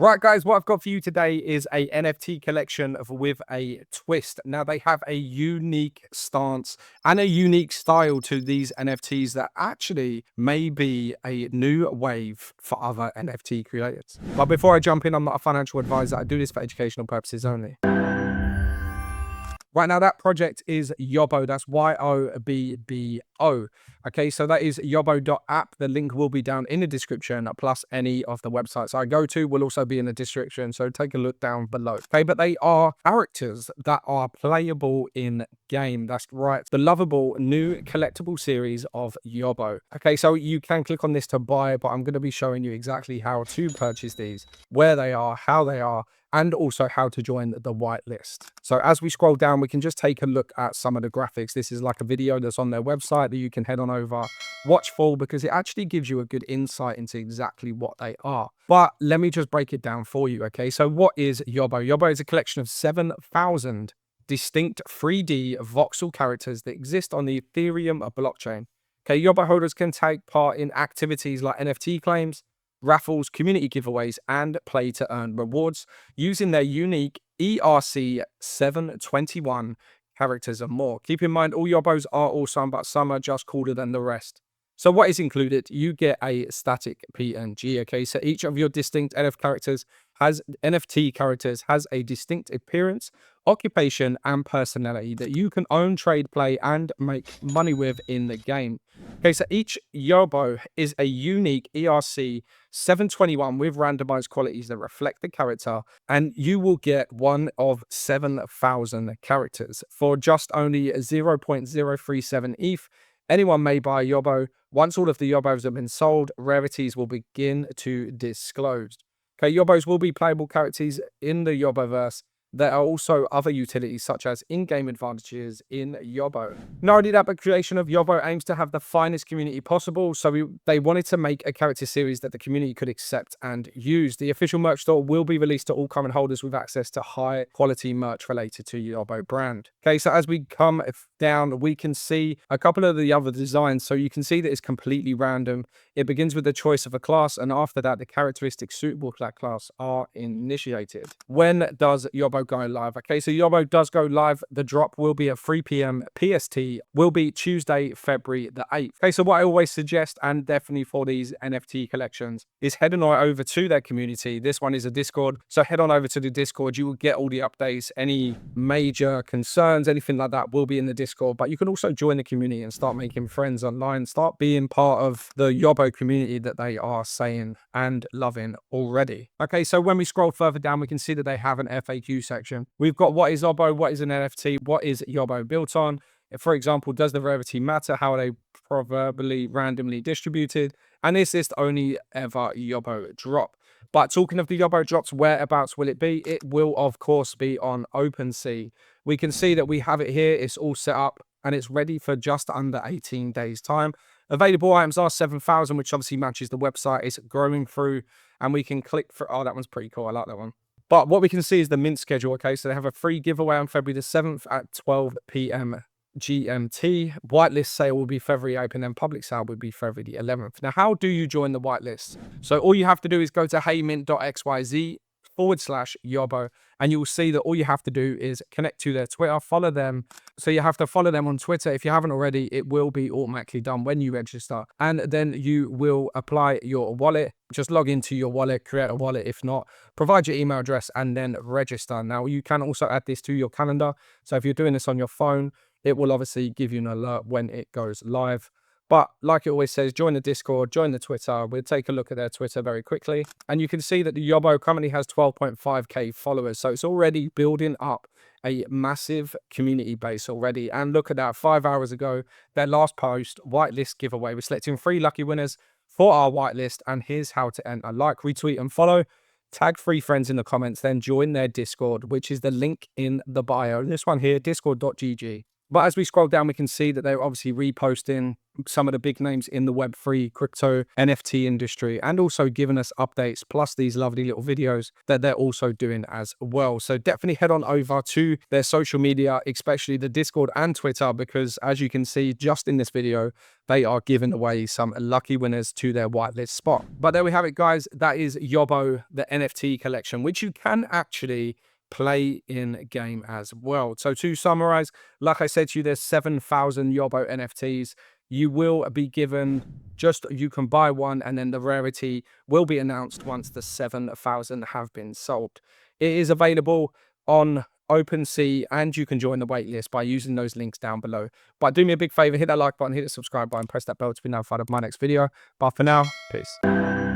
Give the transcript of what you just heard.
Right, guys, what I've got for you today is a NFT collection with a twist. Now, they have a unique stance and a unique style to these NFTs that actually may be a new wave for other NFT creators. But before I jump in, I'm not a financial advisor. I do this for educational purposes only. Right now, that project is Yobbo. That's Yobbo. Okay, so that is yobbo.app. The link will be down in the description, plus any of the websites I go to will also be in the description. So take a look down below. Okay, but they are characters that are playable in game. That's right. The lovable new collectible series of Yobbo. Okay, so you can click on this to buy, but I'm going to be showing you exactly how to purchase these, where they are, how they are, and also how to join the whitelist. So as we scroll down, we can just take a look at some of the graphics. This is like a video that's on their website that you can head on over, watch full, because it actually gives you a good insight into exactly what they are. But let me just break it down for you, okay? So what is Yobbo? Yobbo is a collection of 7,000 distinct 3D voxel characters that exist on the Ethereum blockchain. Okay, Yobbo holders can take part in activities like NFT claims, raffles, community giveaways, and play to earn rewards using their unique ERC 721 characters and more. Keep in mind, all Yobbos are awesome, but some are just cooler than the rest. So what is included? You get a static PNG, okay? So each of your distinct NFT characters has a distinct appearance, occupation, and personality that you can own, trade, play, and make money with in the game. Okay, so each Yobbo is a unique ERC 721 with randomized qualities that reflect the character, and you will get one of 7,000 characters for just only 0.037 ETH. Anyone may buy a Yobbo. Once all of the Yobbos have been sold, rarities will begin to disclose. Okay, Yobbos will be playable characters in the Yobboverse. There are also other utilities such as in-game advantages in Yobbo. Not only that, but creation of Yobbo aims to have the finest community possible, so they wanted to make a character series that the community could accept and use. The official merch store will be released to all current holders with access to high quality merch related to Yobbo brand. Okay, so as we come down, we can see a couple of the other designs. So you can see that it's completely random. It begins with the choice of a class, and after that, the characteristics suitable for that class are initiated. When does Yobbo go live? Okay, so Yobbo does go live. The drop will be at 3 p.m. PST, will be Tuesday, February the 8th. Okay, so what I always suggest, and definitely for these NFT collections, is head on over to their community. This one is a Discord, so head on over to the Discord. You will get all the updates, any major concerns, anything like that will be in the Discord. But you can also join the community and start making friends online, start being part of the Yobbo community that they are saying and loving already. Okay, so when we scroll further down, we can see that they have an FAQ section. We've got what is Yobbo, what is an NFT, what is Yobbo built on? For example, does the rarity matter? How are they proverbially randomly distributed? And is this the only ever Yobbo drop? But talking of the Yobbo drops, whereabouts will it be? It will, of course, be on OpenSea. We can see that we have it here. It's all set up and it's ready for just under 18 days time. Available items are 7,000, which obviously matches the website. It's growing through, and we can click for, oh, that one's pretty cool. I like that one. But what we can see is the mint schedule. Okay, so they have a free giveaway on February the 7th at 12 p.m. GMT. Whitelist sale will be February 8th, and then public sale will be February the 11th. Now, how do you join the whitelist? So all you have to do is go to heymint.xyz/Yobbo, and you'll see that all you have to do is connect to their Twitter, follow them. So you have to follow them on Twitter. If you haven't already, it will be automatically done when you register, and then you will apply your wallet. Just log into your wallet, create a wallet. If not, provide your email address and then register. Now, you can also add this to your calendar. So if you're doing this on your phone, it will obviously give you an alert when it goes live. But like it always says, join the Discord, join the Twitter. We'll take a look at their Twitter very quickly. And you can see that the Yobbo currently has 12.5k followers. So it's already building up a massive community base already. And look at that, 5 hours ago, their last post, whitelist giveaway. We're selecting 3 lucky winners for our whitelist. And here's how to enter. Like, retweet, and follow. Tag 3 friends in the comments, then join their Discord, which is the link in the bio. This one here, discord.gg. But as we scroll down, we can see that they're obviously reposting some of the big names in the Web3 crypto NFT industry, and also giving us updates, plus these lovely little videos that they're also doing as well. So definitely head on over to their social media, especially the Discord and Twitter, because as you can see just in this video, they are giving away some lucky winners to their whitelist spot. But there we have it, guys. That is Yobbo, the NFT collection, which you can actually play in game as well. So to summarize, like I said to you, there's 7,000 Yobbo NFTs. You will be given you can buy one, and then the rarity will be announced once the 7,000 have been sold. It is available on OpenSea, and you can join the waitlist by using those links down below. But do me a big favor, hit that like button, hit the subscribe button, press that bell to be notified of my next video. But for now, peace.